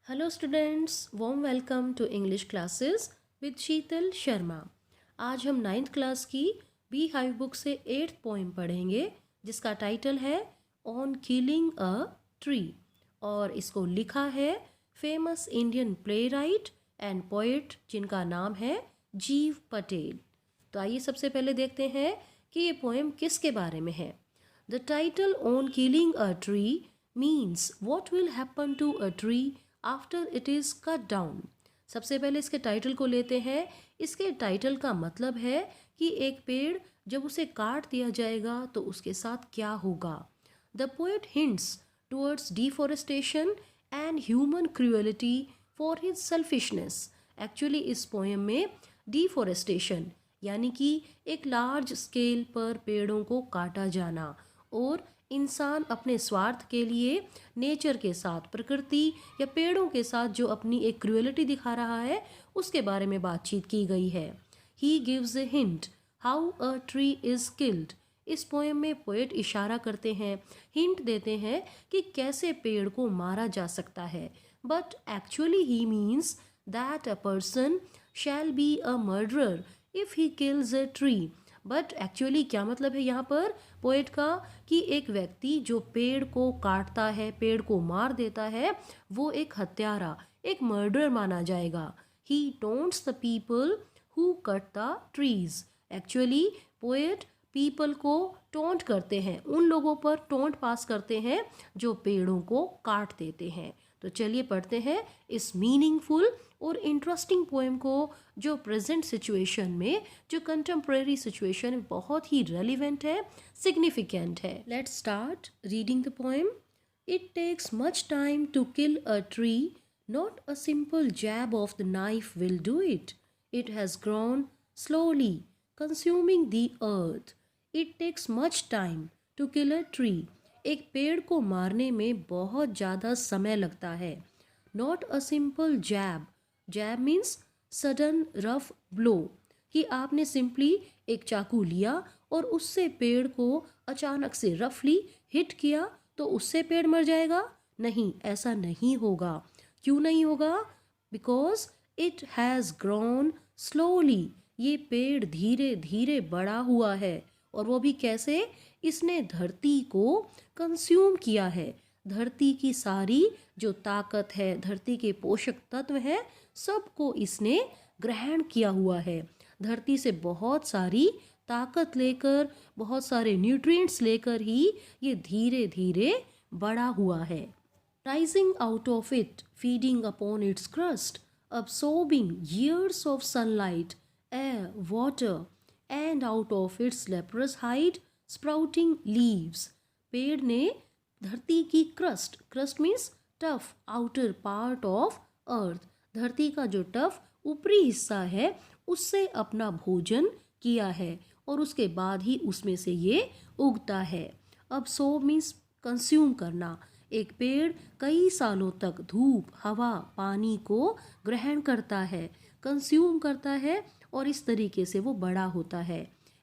Hello students, warm welcome to English classes with Sheetal Sharma. आज हम ninth class की beehive book से 8th poem पढ़ेंगे जिसका टाइटल है ऑन किलिंग अ ट्री और इसको लिखा है famous Indian play right and poet जिनका नाम है जीव पटेल। तो आइए सबसे पहले देखते हैं कि ये पोएम किसके बारे में है। The title on killing a tree means what will happen to a tree after it is cut down. सबसे पहले इसके टाइटल को लेते हैं। इसके टाइटल का मतलब है कि एक पेड़ जब उसे काट दिया जाएगा तो उसके साथ क्या होगा। The poet hints towards deforestation and human cruelty for his selfishness. Actually इस पोएम में डिफॉरेस्टेशन यानी कि एक लार्ज स्केल पर पेड़ों को काटा जाना और इंसान अपने स्वार्थ के लिए नेचर के साथ, प्रकृति या पेड़ों के साथ जो अपनी एक क्रूएलिटी दिखा रहा है उसके बारे में बातचीत की गई है। He gives a hint how a tree is killed. इस पोएम में पोएट इशारा करते हैं, हिंट देते हैं कि कैसे पेड़ को मारा जा सकता है। But actually he means that a person shall be a murderer if he kills a tree. But actually क्या मतलब है यहाँ पर पोएट का कि एक व्यक्ति जो पेड़ को काटता है, पेड़ को मार देता है, वो एक हत्यारा, एक मर्डर माना जाएगा। He taunts the people who cut the trees. Actually poet people को टोंट करते हैं, उन लोगों पर टोंट पास करते हैं जो पेड़ों को काट देते हैं। तो चलिए पढ़ते हैं इस मीनिंगफुल और इंटरेस्टिंग पोएम को जो प्रेजेंट सिचुएशन में, जो कंटेम्प्रेरी सिचुएशन में बहुत ही रेलिवेंट है, सिग्निफिकेंट है। Let's start reading the poem. It takes much time to kill a tree, not a simple jab of the knife will do it. It has grown slowly consuming the earth. It takes much time to kill a tree. एक पेड़ को मारने में बहुत ज़्यादा समय लगता है। Not a simple jab, jab means sudden rough blow, कि आपने सिंपली एक चाकू लिया और उससे पेड़ को अचानक से रफली हिट किया तो उससे पेड़ मर जाएगा। नहीं, ऐसा नहीं होगा। क्यों नहीं होगा? Because it has grown slowly. ये पेड़ धीरे धीरे बड़ा हुआ है। और वो भी कैसे? इसने धरती को कंज्यूम किया है। धरती की सारी जो ताकत है, धरती के पोषक तत्व हैं, सबको इसने ग्रहण किया हुआ है। धरती से बहुत सारी ताकत लेकर, बहुत सारे न्यूट्रिएंट्स लेकर ही ये धीरे धीरे बड़ा हुआ है। Rising out of it, feeding upon its crust, absorbing years of sunlight, air, water, and out of its leprous hide, sprouting leaves. पेड़ ने धरती की crust, crust means tough outer part of earth, धरती का जो टफ ऊपरी हिस्सा है उससे अपना भोजन किया है और उसके बाद ही उसमें से ये उगता है। अब्सॉर्ब मीन्स कंज्यूम करना। एक पेड़ कई सालों तक धूप, हवा, पानी को ग्रहण करता है, कंज्यूम करता है और इस तरीके से वो बड़ा होता है।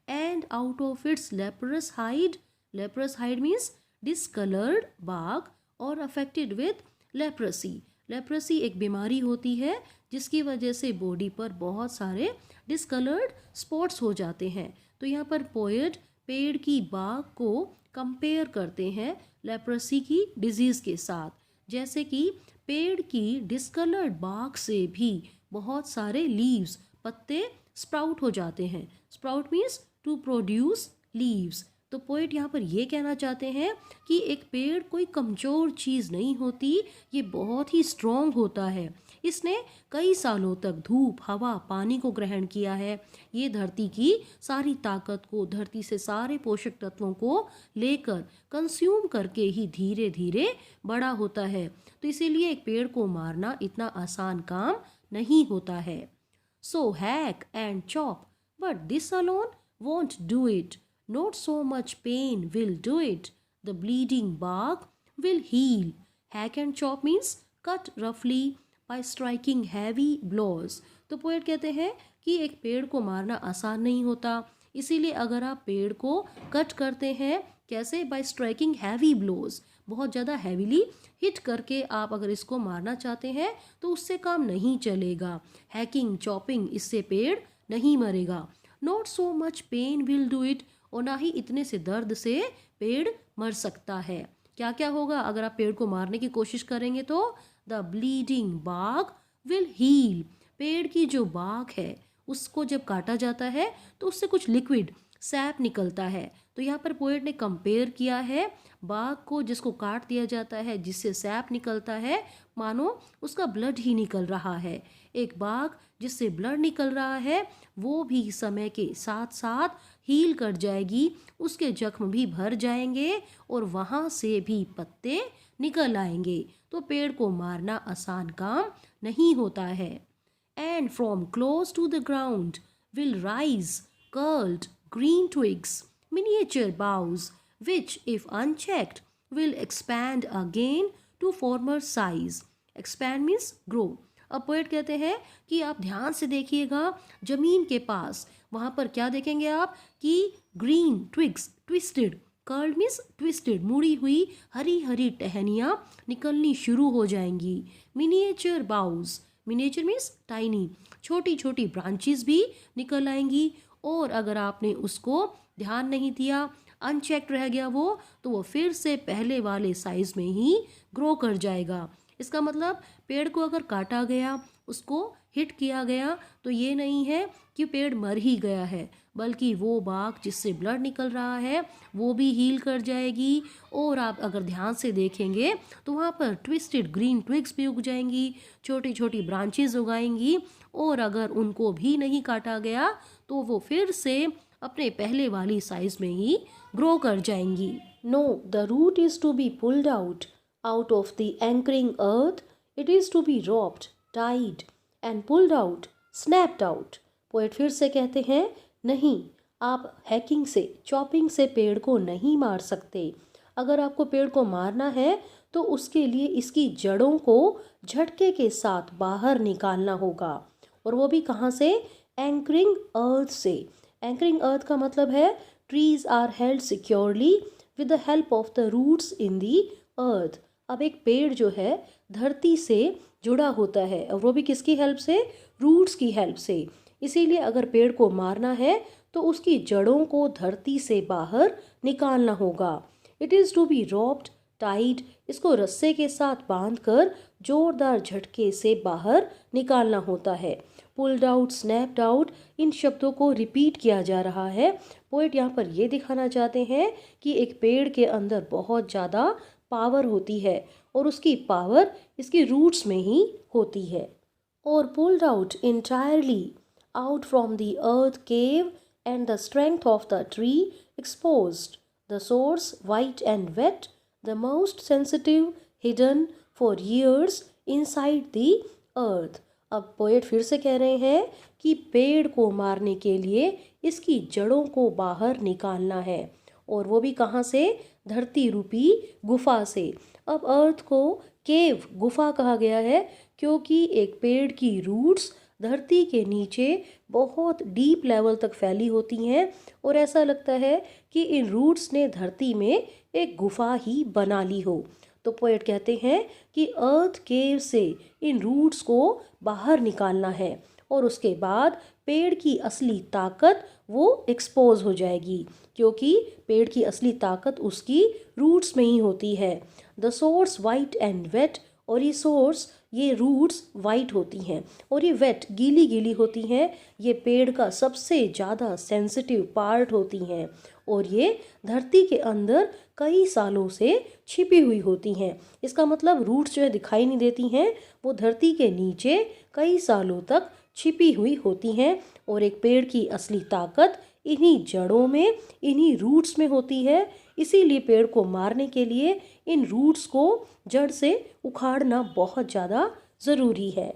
And out of its leprous hide, leprous hide means discoloured bark और अफेक्टेड विथ लेप्रेसी। लेप्रेसी एक बीमारी होती है जिसकी वजह से बॉडी पर बहुत सारे डिसकलर्ड स्पॉट्स हो जाते हैं। तो यहाँ पर पोएट पेड़ की बाग को कंपेयर करते हैं लेप्रेसी की डिजीज़ के साथ। जैसे कि पेड़ की डिसकलर्ड बाग से भी बहुत सारे लीव्स, पत्ते स्प्राउट हो जाते हैं। Sprout means to produce leaves. तो पोएट यहाँ पर ये कहना चाहते हैं कि एक पेड़ कोई कमज़ोर चीज़ नहीं होती, ये बहुत ही स्ट्रॉन्ग होता है। इसने कई सालों तक धूप, हवा, पानी को ग्रहण किया है। ये धरती की सारी ताकत को, धरती से सारे पोषक तत्वों को लेकर कंज्यूम करके ही धीरे धीरे बड़ा होता है। तो इसीलिए एक पेड़ को मारना इतना आसान काम नहीं होता है। So hack and chop, but this alone won't do it. Not so much pain will do it. The bleeding bark will heal. Hack and chop means cut roughly by striking heavy blows. तो poet कहते हैं कि एक पेड़ को मारना आसान नहीं होता, इसीलिए अगर आप पेड़ को कट करते हैं, कैसे? बाय स्ट्राइकिंग हैवी ब्लोज, बहुत ज़्यादा हैवीली हिट करके आप अगर इसको मारना चाहते हैं तो उससे काम नहीं चलेगा। हैकिंग चॉपिंग इससे पेड़ नहीं मरेगा। Not so much pain will do it, और ना ही इतने से दर्द से पेड़ मर सकता है। क्या क्या होगा अगर आप पेड़ को मारने की कोशिश करेंगे तो the bleeding bark will heal, पेड़ की जो बाग है उसको जब काटा जाता है तो उससे कुछ लिक्विड सैप निकलता है। तो यहाँ पर पोएट ने कंपेयर किया है बाग को जिसको काट दिया जाता है जिससे सैप निकलता है, मानो उसका ब्लड ही निकल रहा है। एक बाग जिससे ब्लड निकल रहा है वो भी समय के साथ साथ हील कर जाएगी, उसके जख्म भी भर जाएंगे और वहाँ से भी पत्ते निकल आएंगे। तो पेड़ को मारना आसान काम नहीं होता है। And from close to the ground will rise curled green twigs, miniature boughs, which, if unchecked, will expand again to former size. Expand means grow. अब पोएट कहते हैं कि आप ध्यान से देखिएगा जमीन के पास, वहाँ पर क्या देखेंगे आप कि green twigs, twisted, curled means twisted, मुड़ी हुई हरी हरी टहनियाँ निकलनी शुरू हो जाएंगी। Miniature boughs, miniature means tiny, छोटी छोटी ब्रांचेस भी निकल आएंगी, और अगर आपने उसको ध्यान नहीं दिया, अनचेक्ड रह गया वो, तो वो फिर से पहले वाले साइज में ही ग्रो कर जाएगा। इसका मतलब पेड़ को अगर काटा गया, उसको हिट किया गया, तो ये नहीं है कि पेड़ मर ही गया है, बल्कि वो बाग जिससे ब्लड निकल रहा है वो भी हील कर जाएगी। और आप अगर ध्यान से देखेंगे तो वहाँ पर ट्विस्टेड ग्रीन ट्विग्स भी उग जाएंगी, छोटी छोटी ब्रांचेस उगाएंगी, और अगर उनको भी नहीं काटा गया तो वो फिर से अपने पहले वाली साइज में ही ग्रो कर जाएंगी। No, the root is to be pulled out of the anchoring earth, it is to be roped, tied and pulled out, snapped out. Poet फिर से कहते हैं नहीं, आप हैकिंग से चॉपिंग से पेड़ को नहीं मार सकते। अगर आपको पेड़ को मारना है तो उसके लिए इसकी जड़ों को झटके के साथ बाहर निकालना होगा, और वो भी कहाँ से? एंकरिंग अर्थ से। एंकरिंग अर्थ का मतलब है trees are held securely with the help of the roots in the earth. अब एक पेड़ जो है धरती से जुड़ा होता है, और वो भी किसकी हेल्प से? रूट्स की हेल्प से। इसीलिए अगर पेड़ को मारना है तो उसकी जड़ों को धरती से बाहर निकालना होगा। It is to be roped, tied, इसको रस्से के साथ बांधकर जोरदार झटके से बाहर निकालना होता है। पुल्ड आउट, स्नैप्ड आउट, इन शब्दों को रिपीट किया जा रहा है। पोएट यहाँ पर ये दिखाना चाहते हैं कि एक पेड़ के अंदर बहुत ज़्यादा पावर होती है, और उसकी पावर इसकी रूट्स में ही होती है। और pulled out entirely out from the earth cave, and the strength of the tree exposed, the source white and wet, the most sensitive hidden for years inside the earth. अब poet फिर से कह रहे हैं कि पेड़ को मारने के लिए इसकी जड़ों को बाहर निकालना है, और वो भी कहाँ से? धरती रूपी गुफा से। अब अर्थ को केव, गुफा कहा गया है क्योंकि एक पेड़ की रूट्स धरती के नीचे बहुत डीप लेवल तक फैली होती हैं, और ऐसा लगता है कि इन रूट्स ने धरती में एक गुफा ही बना ली हो। तो पोएट कहते हैं कि अर्थ केव से इन रूट्स को बाहर निकालना है, और उसके बाद पेड़ की असली ताकत वो एक्सपोज हो जाएगी, क्योंकि पेड़ की असली ताकत उसकी रूट्स में ही होती है। The source white and wet, और ये सोर्स, ये रूट्स वाइट होती हैं और ये वेट, गीली गीली होती हैं। ये पेड़ का सबसे ज़्यादा सेंसिटिव पार्ट होती हैं, और ये धरती के अंदर कई सालों से छिपी हुई होती हैं। इसका मतलब रूट्स जो है दिखाई नहीं देती हैं, वो धरती के नीचे कई सालों तक छिपी हुई होती हैं, और एक पेड़ की असली ताकत इन्हीं जड़ों में, इन्हीं रूट्स में होती है। इसीलिए पेड़ को मारने के लिए इन रूट्स को जड़ से उखाड़ना बहुत ज़्यादा ज़रूरी है।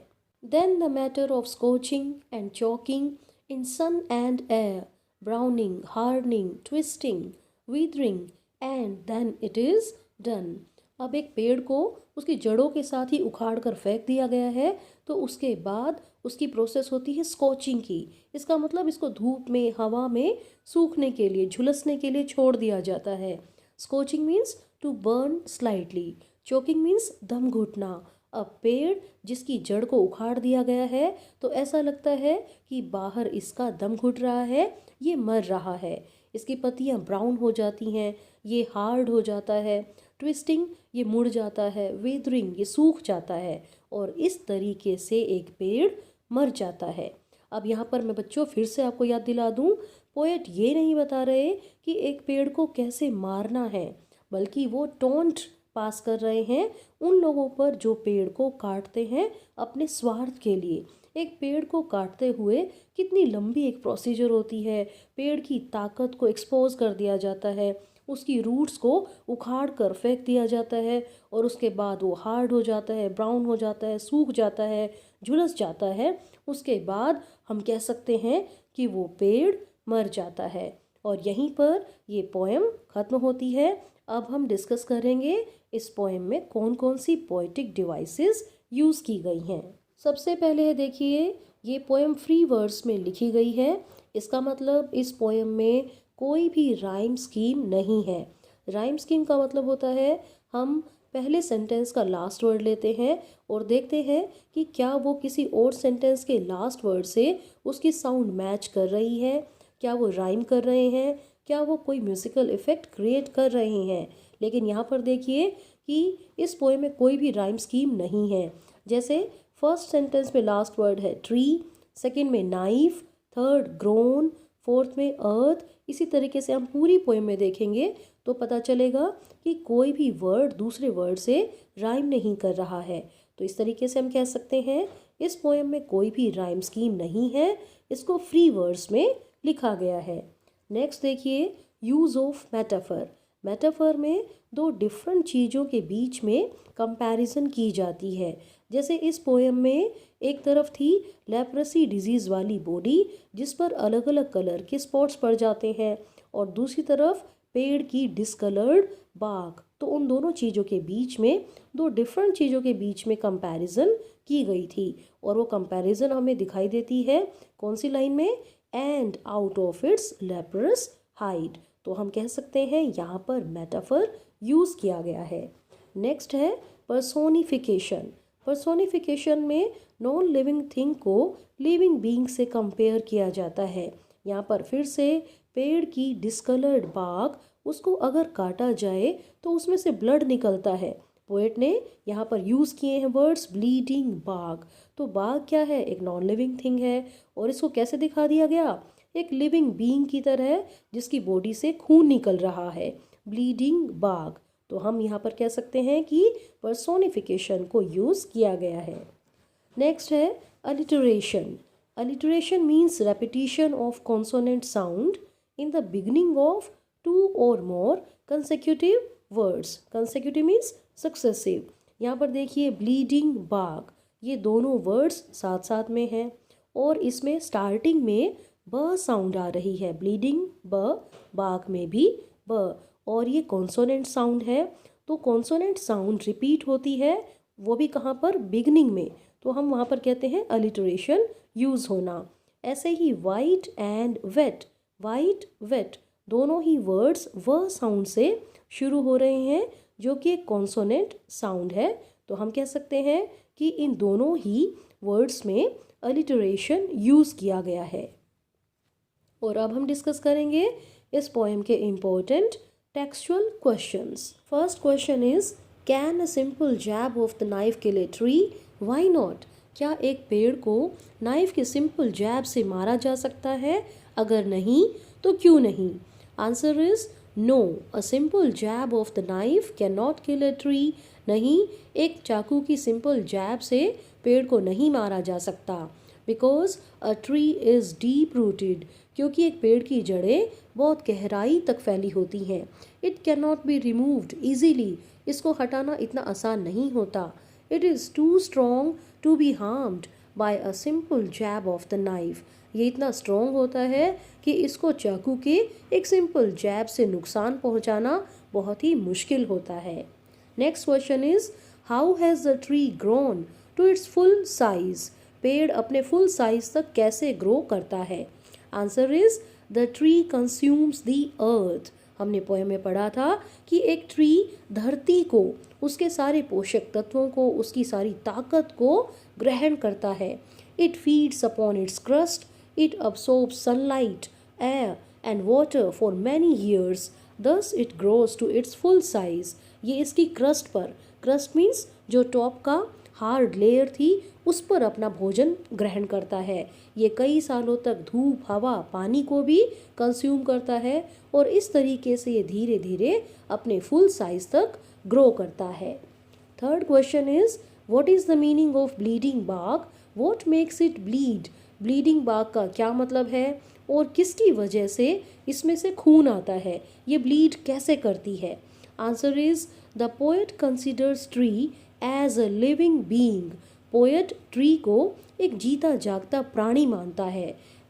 Then the matter of scorching and choking in sun and air, browning, hardening, twisting, withering, and then it is done. अब एक पेड़ को उसकी जड़ों के साथ ही उखाड़ कर फेंक दिया गया है, तो उसके बाद उसकी प्रोसेस होती है स्कॉचिंग की। इसका मतलब इसको धूप में, हवा में सूखने के लिए, झुलसने के लिए छोड़ दिया जाता है। Scorching means to burn slightly. Choking means दम घुटना। अब पेड़ जिसकी जड़ को उखाड़ दिया गया है तो ऐसा लगता है कि बाहर इसका दम घुट रहा है, ये मर रहा है। इसकी पत्तियां ब्राउन हो जाती हैं, ये हार्ड हो जाता है। ट्विस्टिंग, ये मुड़ जाता है। वेदरिंग, ये सूख जाता है। और इस तरीके से एक पेड़ मर जाता है। अब यहाँ पर मैं बच्चों फिर से आपको याद दिला दूँ, पोएट ये नहीं बता रहे कि एक पेड़ को कैसे मारना है, बल्कि वो टोंट पास कर रहे हैं उन लोगों पर जो पेड़ को काटते हैं अपने स्वार्थ के लिए। एक पेड़ को काटते हुए कितनी लंबी एक प्रोसीजर होती है। पेड़ की ताकत को एक्सपोज कर दिया जाता है, उसकी रूट्स को उखाड़ कर फेंक दिया जाता है और उसके बाद वो हार्ड हो जाता है, ब्राउन हो जाता है, सूख जाता है, झुलस जाता है। उसके बाद हम कह सकते हैं कि वो पेड़ मर जाता है। और यहीं पर ये पोएम ख़त्म होती है। अब हम डिस्कस करेंगे इस पोएम में कौन कौन सी पोएटिक डिवाइसेस यूज़ की गई हैं। सबसे पहले देखिए, ये पोएम फ्री वर्ड्स में लिखी गई है। इसका मतलब इस पोएम में कोई भी राइम स्कीम नहीं है। राइम स्कीम का मतलब होता है हम पहले सेंटेंस का लास्ट वर्ड लेते हैं और देखते हैं कि क्या वो किसी और सेंटेंस के लास्ट वर्ड से उसकी साउंड मैच कर रही है, क्या वो राइम कर रहे हैं, क्या वो कोई म्यूजिकल इफ़ेक्ट क्रिएट कर रहे हैं। लेकिन यहाँ पर देखिए कि इस पोएम में कोई भी राइम स्कीम नहीं है। जैसे फर्स्ट सेंटेंस में लास्ट वर्ड है ट्री, सेकंड में नाइफ, थर्ड ग्रोन, फोर्थ में अर्थ। इसी तरीके से हम पूरी पोएम में देखेंगे तो पता चलेगा कि कोई भी वर्ड दूसरे वर्ड से राइम नहीं कर रहा है। तो इस तरीके से हम कह सकते हैं इस पोएम में कोई भी राइम स्कीम नहीं है, इसको फ्री वर्ड्स में लिखा गया है। नेक्स्ट देखिए, यूज़ ऑफ मेटाफर। मेटाफर में दो डिफरेंट चीज़ों के बीच में कंपैरिजन की जाती है। जैसे इस पोएम में एक तरफ थी लेप्रेसी डिजीज़ वाली बॉडी जिस पर अलग अलग कलर के स्पॉट्स पड़ जाते हैं, और दूसरी तरफ पेड़ की डिस्कलर्ड बाग। तो उन दोनों चीज़ों के बीच में, दो डिफरेंट चीज़ों के बीच में कंपैरिजन की गई थी। और वो कंपैरिजन हमें दिखाई देती है कौन सी लाइन में, and out of its leprous hide. तो हम कह सकते हैं यहाँ पर मेटाफर यूज़ किया गया है। नेक्स्ट है पर्सोनिफिकेशन। पर्सोनिफिकेशन में नॉन लिविंग थिंग को लिविंग बीइंग से कंपेयर किया जाता है। यहाँ पर फिर से पेड़ की डिस्कलर्ड बाग, उसको अगर काटा जाए तो उसमें से ब्लड निकलता है। पोएट ने यहाँ पर यूज़ किए हैं वर्ड्स ब्लीडिंग बाग। तो बाग क्या है, एक नॉन लिविंग थिंग है, और इसको कैसे दिखा दिया गया, एक लिविंग बीइंग की तरह जिसकी बॉडी से खून निकल रहा है, ब्लीडिंग बाग। तो हम यहाँ पर कह सकते हैं कि पर्सोनिफिकेशन को यूज़ किया गया है। नेक्स्ट है alliteration. Alliteration means repetition of consonant sound in the beginning of two और more consecutive words. Consecutive means successive. यहाँ पर देखिए ब्लीडिंग बाग, ये दोनों वर्ड्स साथ साथ में हैं और इसमें स्टार्टिंग में ब साउंड आ रही है, ब्लीडिंग ब, बाग में भी ब, और ये कॉन्सोनेंट साउंड है। तो कॉन्सोनेंट साउंड रिपीट होती है, वो भी कहाँ पर, बिगनिंग में। तो हम वहाँ पर कहते हैं अलिटरेशन यूज़ होना। ऐसे ही white and wet, white wet दोनों ही वर्ड्स व साउंड से शुरू हो रहे हैं जो कि एक कॉन्सोनेंट साउंड है। तो हम कह सकते हैं कि इन दोनों ही वर्ड्स में अलिटरेशन यूज़ किया गया है। और अब हम डिस्कस करेंगे इस पोएम के important textual questions. First question is, can a simple jab of the knife kill a tree? Why not? क्या एक पेड़ को नाइफ के सिंपल जैब से मारा जा सकता है? अगर नहीं तो क्यों नहीं? Answer is no, a simple jab of the knife can not kill a tree. नहीं, एक चाकू की सिंपल जैब से पेड़ को नहीं मारा जा सकता। Because a tree is deep rooted, क्योंकि एक पेड़ की जड़ें बहुत गहराई तक फैली होती हैं। It can not be removed easily, इसको हटाना इतना आसान नहीं होता। It is too strong to be harmed by a simple jab of the knife. ये इतना स्ट्रॉन्ग होता है कि इसको चाकू के एक सिंपल जैब से नुकसान पहुंचाना बहुत ही मुश्किल होता है। Next question is, how has the tree grown to its full size? पेड़ अपने फुल साइज तक कैसे ग्रो करता है? Answer is, the tree consumes the earth. हमने पोएम में पढ़ा था कि एक ट्री धरती को, उसके सारे पोषक तत्वों को, उसकी सारी ताकत को ग्रहण करता है। It feeds upon its crust, it absorbs sunlight, air and water for many years, thus it grows to its full size. ये इसकी क्रस्ट पर, क्रस्ट मीन्स जो टॉप का हार्ड लेयर थी, उस पर अपना भोजन ग्रहण करता है। ये कई सालों तक धूप, हवा, पानी को भी कंज्यूम करता है और इस तरीके से ये धीरे धीरे अपने फुल साइज तक ग्रो करता है। Third question is, what is the meaning of bleeding bark? What makes it bleed? Bleeding bark का क्या मतलब है और किसकी वजह से इसमें से खून आता है? ये ब्लीड कैसे करती है? Answer is, the poet considers tree as a living being. Poet tree को एक जीता जागता प्राणी मानता है।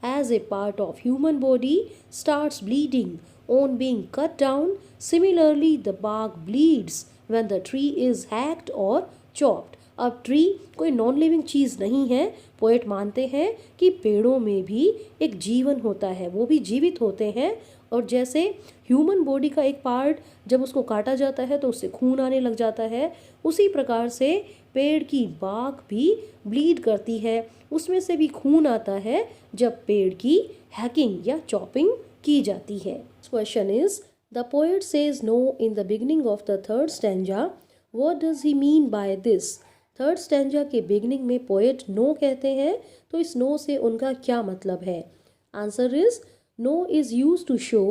As a part of human body starts bleeding on being cut down, similarly the bark bleeds when the tree is hacked और chopped. अब tree कोई नॉन लिविंग चीज़ नहीं है। पोएट मानते हैं कि पेड़ों में भी एक जीवन होता है, वो भी जीवित होते हैं। और जैसे ह्यूमन बॉडी का एक पार्ट जब उसको काटा जाता है तो उससे खून आने लग जाता है, उसी प्रकार से पेड़ की बार्क भी ब्लीड करती है, उसमें से भी खून आता है जब पेड़ की हैकिंग या चॉपिंग की जाती है। Question is, the poet says no in the beginning of the third stanza, what does he mean by this? Third stanza के बिगिनिंग में पोएट नो कहते हैं, तो इस नो से उनका क्या मतलब है? Answer is, no is used to show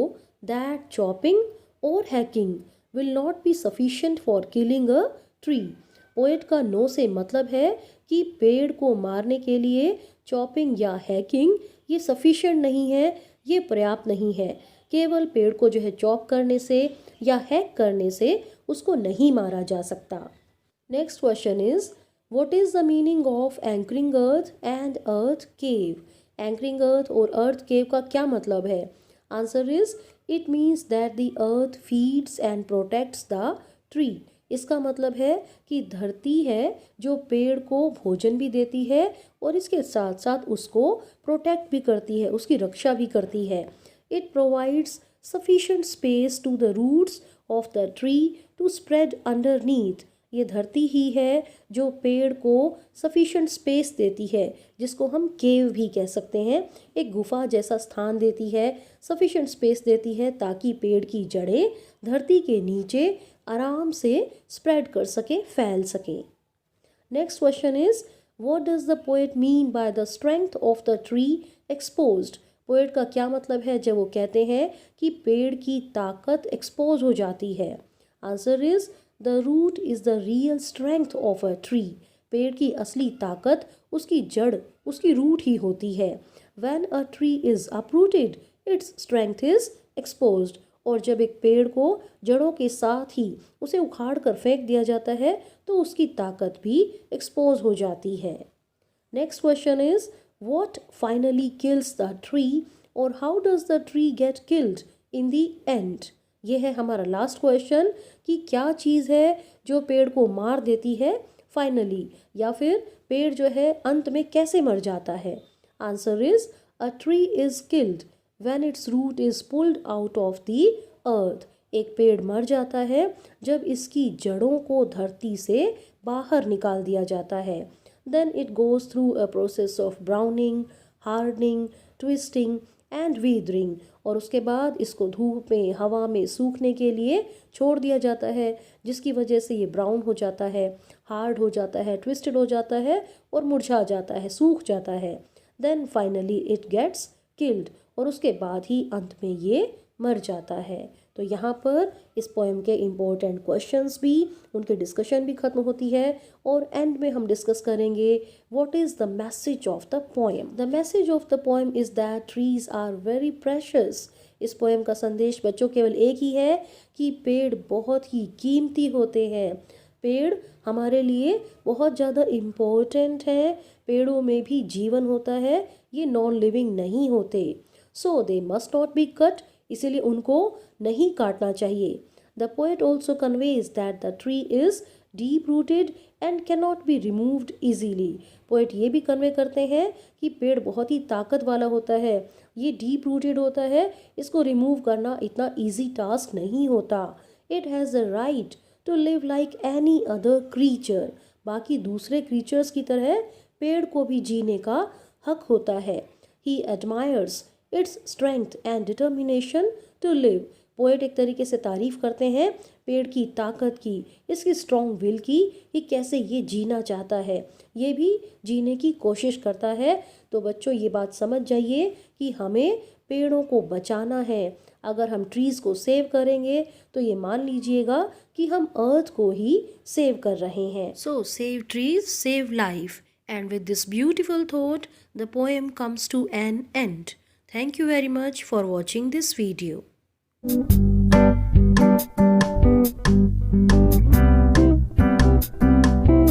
that chopping और hacking will not be sufficient for killing a tree. Poet का नो से मतलब है कि पेड़ को मारने के लिए चॉपिंग या हैकिंग ये सफिशिएंट नहीं है, ये पर्याप्त नहीं है। केवल पेड़ को जो है चॉप करने से या हैक करने से उसको नहीं मारा जा सकता। Next question is, what is the meaning of anchoring earth and earth cave? Anchoring earth और अर्थ केव का क्या मतलब है? Answer is, it means that the earth feeds and protects the tree. इसका मतलब है कि धरती है जो पेड़ को भोजन भी देती है और इसके साथ साथ उसको प्रोटेक्ट भी करती है, उसकी रक्षा भी करती है। It provides sufficient space to the roots of the tree to spread underneath. ये धरती ही है जो पेड़ को सफिशिएंट स्पेस देती है, जिसको हम केव भी कह सकते हैं, एक गुफा जैसा स्थान देती है, सफिशिएंट स्पेस देती है ताकि पेड़ की जड़ें धरती के नीचे आराम से स्प्रेड कर सके, फैल सके। Next question is, what does the poet mean by the strength of the tree exposed? Poet का क्या मतलब है जब वो कहते हैं कि पेड़ की ताकत एक्सपोज हो जाती है? Answer is, the root is the real strength of a tree. पेड़ की असली ताकत उसकी जड़, उसकी रूट ही होती है। When a tree is uprooted, its strength is exposed. और जब एक पेड़ को जड़ों के साथ ही उसे उखाड़ कर फेंक दिया जाता है तो उसकी ताकत भी एक्सपोज हो जाती है। Next question is, what finally kills the tree और how does the tree get killed in the end? ये है हमारा लास्ट क्वेश्चन कि क्या चीज़ है जो पेड़ को मार देती है फाइनली, या फिर पेड़ जो है अंत में कैसे मर जाता है? Answer is, a tree is killed when its root is pulled out of the earth. एक पेड़ मर जाता है जब इसकी जड़ों को धरती से बाहर निकाल दिया जाता है। Then it goes through a process of browning, hardening, twisting and withering. और उसके बाद इसको धूप में, हवा में सूखने के लिए छोड़ दिया जाता है, जिसकी वजह से ये ब्राउन हो जाता है, हार्ड हो जाता है, ट्विस्टेड हो जाता है और मुरझा जाता है, सूख जाता है। Then finally it gets killed, और उसके बाद ही अंत में ये मर जाता है। तो यहाँ पर इस पोएम के इम्पोर्टेंट क्वेश्चंस भी, उनके डिस्कशन भी खत्म होती है और एंड में हम डिस्कस करेंगे what is the message of the poem. The message of the poem is that trees are very precious. इस पोएम का संदेश बच्चों केवल एक ही है कि पेड़ बहुत ही कीमती होते हैं। पेड़ हमारे लिए बहुत ज़्यादा इम्पोर्टेंट है। पेड़ों में भी जीवन होता है, ये नॉन लिविंग नहीं होते। So they must not be cut, इसीलिए उनको नहीं काटना चाहिए। The poet also conveys that the tree is deep rooted and cannot be removed easily. Poet ये भी कन्वे करते हैं कि पेड़ बहुत ही ताकत वाला होता है, ये डीप रूटेड होता है, इसको रिमूव करना इतना ईजी टास्क नहीं होता। It has the right to live like any other creature. बाकी दूसरे क्रीचर्स की तरह पेड़ को भी जीने का हक होता है। He admires its strength and determination to live. Poet एक तरीके से तारीफ करते हैं पेड़ की ताकत की, इसकी स्ट्रॉन्ग विल की, कि कैसे ये जीना चाहता है, ये भी जीने की कोशिश करता है। तो बच्चों ये बात समझ जाइए कि हमें पेड़ों को बचाना है। अगर हम ट्रीज़ को सेव करेंगे तो ये मान लीजिएगा कि हम अर्थ को ही सेव कर रहे हैं। सो save trees, save life. And with this beautiful thought, the poem comes to an end. Thank you very much for watching this video.